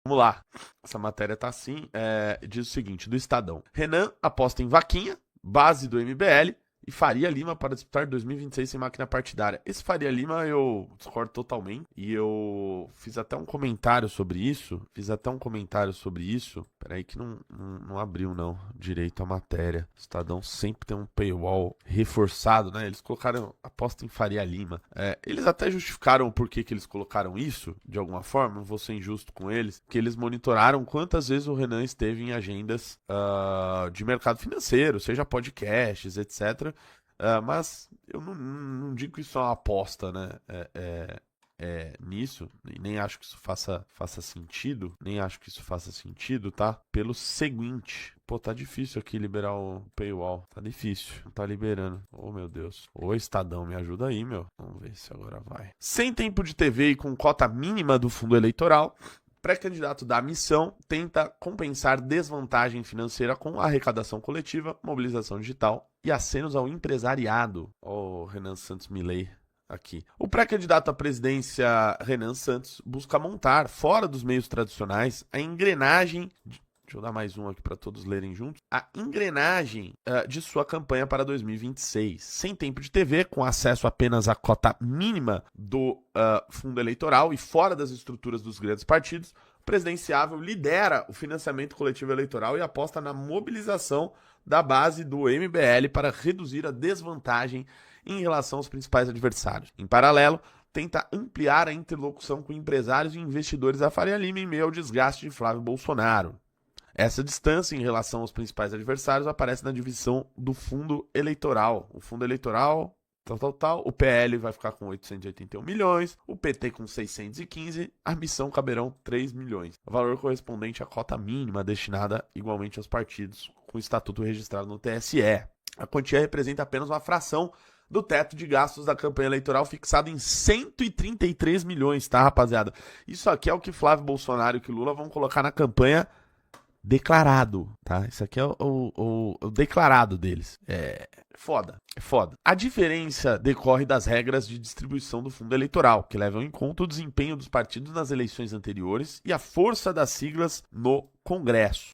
Vamos lá. Essa matéria tá assim. Diz o seguinte, do Estadão. Renan aposta em vaquinha, base do MBL, e Faria Lima para disputar 2026 sem máquina partidária. Esse Faria Lima eu discordo totalmente. E eu fiz até um comentário sobre isso. Peraí que não abriu, não, direito a matéria. O Estadão sempre tem um paywall reforçado, né? Eles colocaram aposta em Faria Lima. Eles até justificaram o porquê que eles colocaram isso, de alguma forma. Não vou ser injusto com eles. Que eles monitoraram quantas vezes o Renan esteve em agendas de mercado financeiro, seja podcasts, etc. Mas eu não digo que isso é uma aposta, né? Nisso, e nem acho que isso faça sentido, tá? Pelo seguinte, pô, tá difícil aqui liberar o paywall, tá difícil, não tá liberando, oh meu Deus, ô Estadão, me ajuda aí, meu, vamos ver se agora vai. Sem tempo de TV e com cota mínima do fundo eleitoral, pré-candidato da Missão tenta compensar desvantagem financeira com arrecadação coletiva, mobilização digital e acenos ao empresariado. Ó, Renan Santos Milei aqui. O pré-candidato à presidência, Renan Santos, busca montar, fora dos meios tradicionais, a engrenagem... Deixa eu dar mais um aqui para todos lerem juntos. A engrenagem de sua campanha para 2026. Sem tempo de TV, com acesso apenas à cota mínima do fundo eleitoral e fora das estruturas dos grandes partidos, o presidenciável lidera o financiamento coletivo eleitoral e aposta na mobilização da base do MBL para reduzir a desvantagem em relação aos principais adversários. Em paralelo, tenta ampliar a interlocução com empresários e investidores da Faria Lima em meio ao desgaste de Flávio Bolsonaro. Essa distância em relação aos principais adversários aparece na divisão do fundo eleitoral. O fundo eleitoral, o PL vai ficar com 881 milhões, o PT com 615, a Missão caberão 3 milhões. O valor correspondente à cota mínima destinada igualmente aos partidos com estatuto registrado no TSE. A quantia representa apenas uma fração do teto de gastos da campanha eleitoral fixado em 133 milhões, tá, rapaziada? Isso aqui é o que Flávio Bolsonaro e que Lula vão colocar na campanha declarado, tá? Isso aqui é o declarado deles. É foda. A diferença decorre das regras de distribuição do fundo eleitoral, que levam em conta o desempenho dos partidos nas eleições anteriores e a força das siglas no Congresso.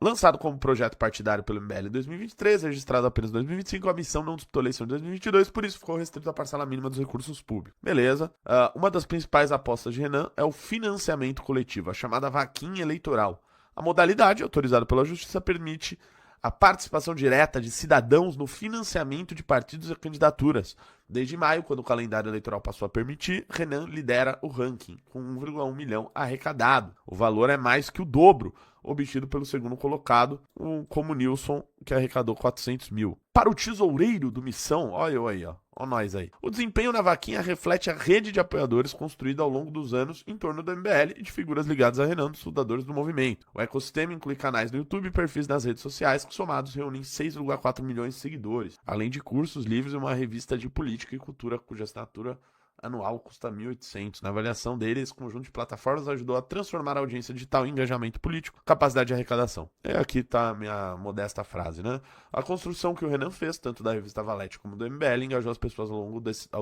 Lançado como projeto partidário pelo MBL em 2023, registrado apenas em 2025, a Missão não disputou a eleição de 2022, por isso ficou restrito à parcela mínima dos recursos públicos. Beleza. Uma das principais apostas de Renan é o financiamento coletivo, a chamada vaquinha eleitoral. A modalidade, autorizada pela Justiça, permite a participação direta de cidadãos no financiamento de partidos e candidaturas. Desde maio, quando o calendário eleitoral passou a permitir, Renan lidera o ranking, com 1,1 milhão arrecadado. O valor é mais que o dobro obtido pelo segundo colocado, como Nilson, que arrecadou 400 mil. Para o tesoureiro do Missão, olha eu aí, ó nós aí. O desempenho na vaquinha reflete a rede de apoiadores construída ao longo dos anos em torno do MBL e de figuras ligadas a Renan, dos fundadores do movimento. O ecossistema inclui canais no YouTube e perfis nas redes sociais que, somados, reúnem 6,4 milhões de seguidores, além de cursos livres e uma revista de política e cultura cuja assinatura anual custa 1.800. Na avaliação dele, esse conjunto de plataformas ajudou a transformar a audiência digital em engajamento político, capacidade de arrecadação. E aqui está a minha modesta frase, né? A construção que o Renan fez, tanto da revista Valete como do MBL, engajou as pessoas ao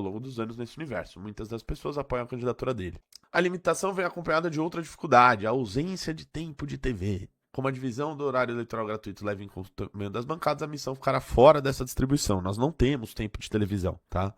longo dos anos nesse universo. Muitas das pessoas apoiam a candidatura dele. A limitação vem acompanhada de outra dificuldade, a ausência de tempo de TV. Como a divisão do horário eleitoral gratuito leva em conta o meio das bancadas, a Missão ficará fora dessa distribuição. Nós não temos tempo de televisão, tá?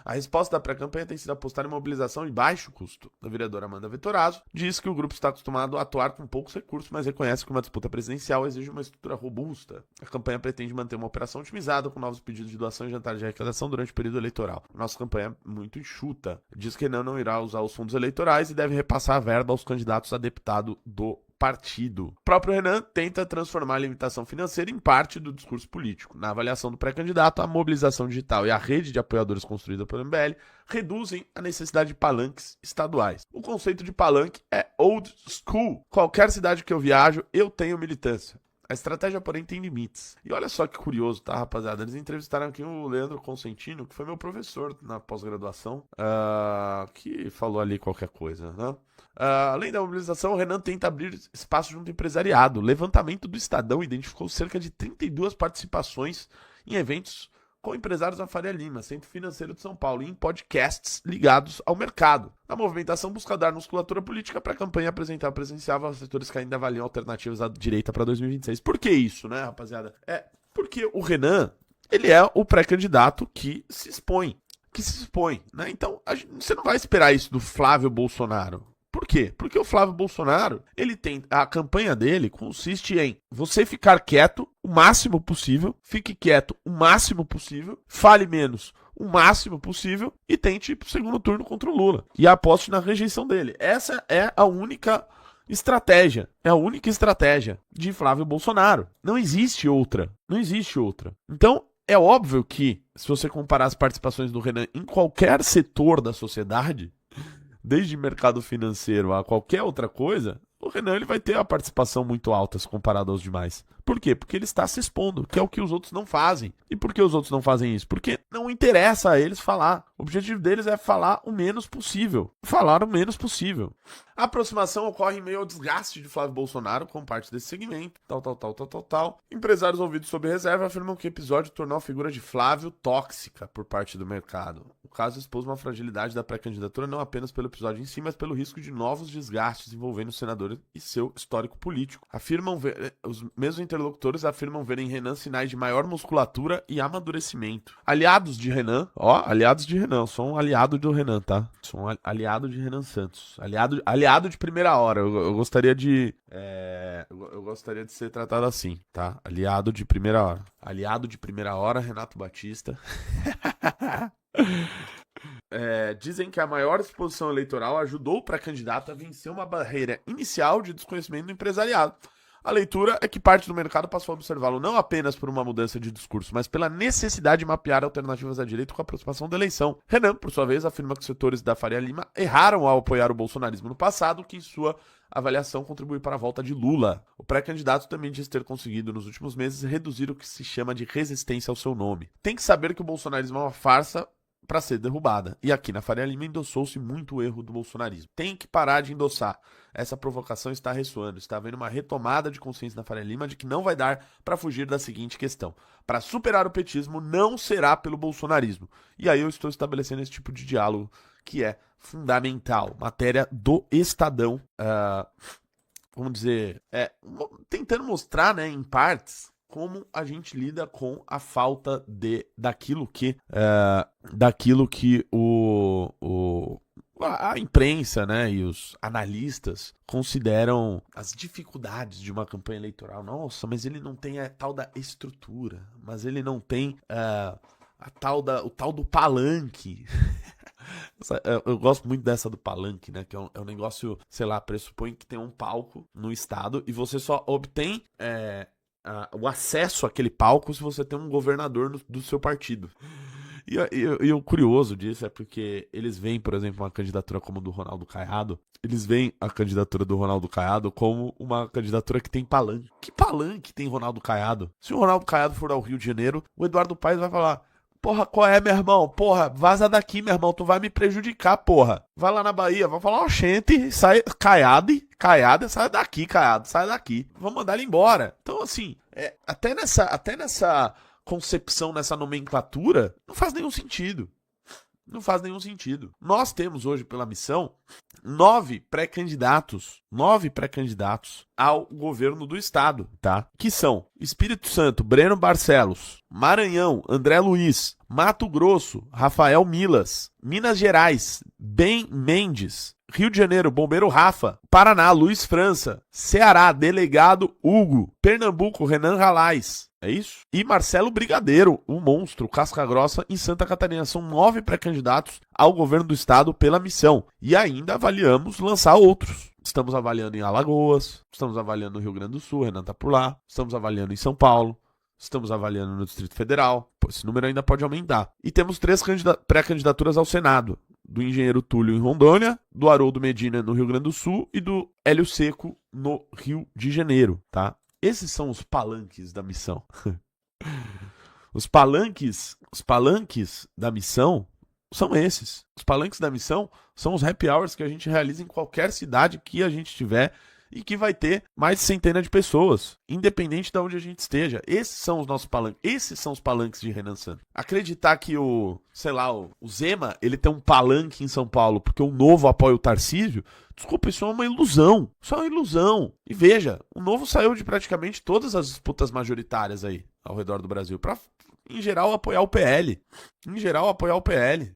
A resposta da pré-campanha tem sido apostar em mobilização de baixo custo. A vereadora Amanda Vettorazzo diz que o grupo está acostumado a atuar com poucos recursos, mas reconhece que uma disputa presidencial exige uma estrutura robusta. A campanha pretende manter uma operação otimizada com novos pedidos de doação e jantares de arrecadação durante o período eleitoral. Nossa campanha é muito enxuta. Diz que Renan não irá usar os fundos eleitorais e deve repassar a verba aos candidatos a deputado do partido. O próprio Renan tenta transformar a limitação financeira em parte do discurso político. Na avaliação do pré-candidato, a mobilização digital e a rede de apoiadores construída pelo MBL reduzem a necessidade de palanques estaduais. O conceito de palanque é old school. Qualquer cidade que eu viajo, eu tenho militância. A estratégia, porém, tem limites. E olha só que curioso, tá, rapaziada? Eles entrevistaram aqui o Leandro Consentino, que foi meu professor na pós-graduação, que falou ali qualquer coisa, né? Além da mobilização, o Renan tenta abrir espaço junto ao empresariado. O levantamento do Estadão identificou cerca de 32 participações em eventos com empresários da Faria Lima, Centro Financeiro de São Paulo, e em podcasts ligados ao mercado. A movimentação busca dar musculatura política para a campanha apresentar presencial aos setores que ainda avaliam alternativas à direita para 2026. Por que isso, né, rapaziada? Porque o Renan, ele é o pré-candidato que se expõe, né? Então, você não vai esperar isso do Flávio Bolsonaro. Por quê? Porque o Flávio Bolsonaro, a campanha dele consiste em você ficar quieto o máximo possível, fique quieto o máximo possível, fale menos o máximo possível e tente ir pro segundo turno contra o Lula. E aposte na rejeição dele. Essa é a única estratégia. É a única estratégia de Flávio Bolsonaro. Não existe outra. Então, é óbvio que, se você comparar as participações do Renan em qualquer setor da sociedade, desde mercado financeiro a qualquer outra coisa, o Renan ele vai ter a participação muito alta se comparado aos demais. Por quê? Porque ele está se expondo, que é o que os outros não fazem. E por que os outros não fazem isso? Porque não interessa a eles falar. O objetivo deles é falar o menos possível. A aproximação ocorre em meio ao desgaste de Flávio Bolsonaro com parte desse segmento. Tal. Empresários ouvidos sob reserva afirmam que o episódio tornou a figura de Flávio tóxica por parte do mercado. O caso expôs uma fragilidade da pré-candidatura não apenas pelo episódio em si, mas pelo risco de novos desgastes envolvendo o senador e seu histórico político. Os mesmos interlocutores afirmam verem Renan sinais de maior musculatura e amadurecimento. Aliados de Renan, eu sou um aliado do Renan, tá? Sou um aliado de Renan Santos. Aliado de primeira hora. Eu gostaria de ser tratado assim, tá? Aliado de primeira hora. Aliado de primeira hora, Renato Batista. Dizem que a maior exposição eleitoral ajudou o pré-candidato a vencer uma barreira inicial de desconhecimento do empresariado. A leitura é que parte do mercado passou a observá-lo não apenas por uma mudança de discurso, mas pela necessidade de mapear alternativas à direita com a aproximação da eleição. Renan, por sua vez, afirma que os setores da Faria Lima erraram ao apoiar o bolsonarismo no passado, que em sua avaliação contribui para a volta de Lula. O pré-candidato também diz ter conseguido nos últimos meses reduzir o que se chama de resistência ao seu nome. Tem que saber que o bolsonarismo é uma farsa para ser derrubada. E aqui na Faria Lima endossou-se muito o erro do bolsonarismo. Tem que parar de endossar. Essa provocação está ressoando. Está havendo uma retomada de consciência na Faria Lima de que não vai dar para fugir da seguinte questão. Para superar o petismo, não será pelo bolsonarismo. E aí eu estou estabelecendo esse tipo de diálogo que é fundamental. Matéria do Estadão. Vamos dizer, tentando mostrar, né, em partes, como a gente lida com a falta daquilo que a imprensa, né, e os analistas consideram as dificuldades de uma campanha eleitoral. Nossa, mas ele não tem a tal da estrutura, mas ele não tem o tal do palanque. Eu gosto muito dessa do palanque, né? Que é um negócio, sei lá, pressupõe que tem um palco no estado e você só obtém o acesso àquele palco se você tem um governador do seu partido. E o curioso disso é porque eles veem, por exemplo, uma candidatura como a do Ronaldo Caiado, eles veem a candidatura do Ronaldo Caiado como uma candidatura que tem palanque. Que palanque tem Ronaldo Caiado? Se o Ronaldo Caiado for ao Rio de Janeiro, o Eduardo Paes vai falar: porra, qual é, meu irmão? Porra, vaza daqui, meu irmão, tu vai me prejudicar, porra. Vai lá na Bahia, vai falar: oxente, sai, Caiado, sai daqui, Caiado, sai daqui. Vamos mandar ele embora. Então, assim, até nessa concepção, nessa nomenclatura, não faz nenhum sentido. Nós temos hoje, pela missão, 9 pré-candidatos ao governo do estado, tá? Que são Espírito Santo, Breno Barcelos; Maranhão, André Luiz; Mato Grosso, Rafael Milas; Minas Gerais, Ben Mendes; Rio de Janeiro, Bombeiro Rafa; Paraná, Luiz França; Ceará, Delegado Hugo; Pernambuco, Renan Ralais. É isso? E Marcelo Brigadeiro, o monstro, casca grossa, em Santa Catarina. São 9 pré-candidatos ao governo do estado pela missão. E ainda avaliamos lançar outros. Estamos avaliando em Alagoas, estamos avaliando no Rio Grande do Sul, Renan tá por lá, estamos avaliando em São Paulo, estamos avaliando no Distrito Federal. Pô, esse número ainda pode aumentar. E temos 3 pré-candidaturas ao Senado. Do engenheiro Túlio em Rondônia, do Haroldo Medina no Rio Grande do Sul e do Hélio Seco no Rio de Janeiro, tá? Esses são os palanques da missão. Os palanques da missão são esses. Os palanques da missão são os happy hours que a gente realiza em qualquer cidade que a gente tiver e que vai ter mais de centena de pessoas, independente de onde a gente esteja. Esses são os nossos palanques, esses são os palanques de Renan Santos. Acreditar que o Zema, ele tem um palanque em São Paulo porque o Novo apoia o Tarcísio, desculpa, isso é uma ilusão. Isso é uma ilusão. E veja, o Novo saiu de praticamente todas as disputas majoritárias aí ao redor do Brasil para, em geral, apoiar o PL. Em geral, apoiar o PL.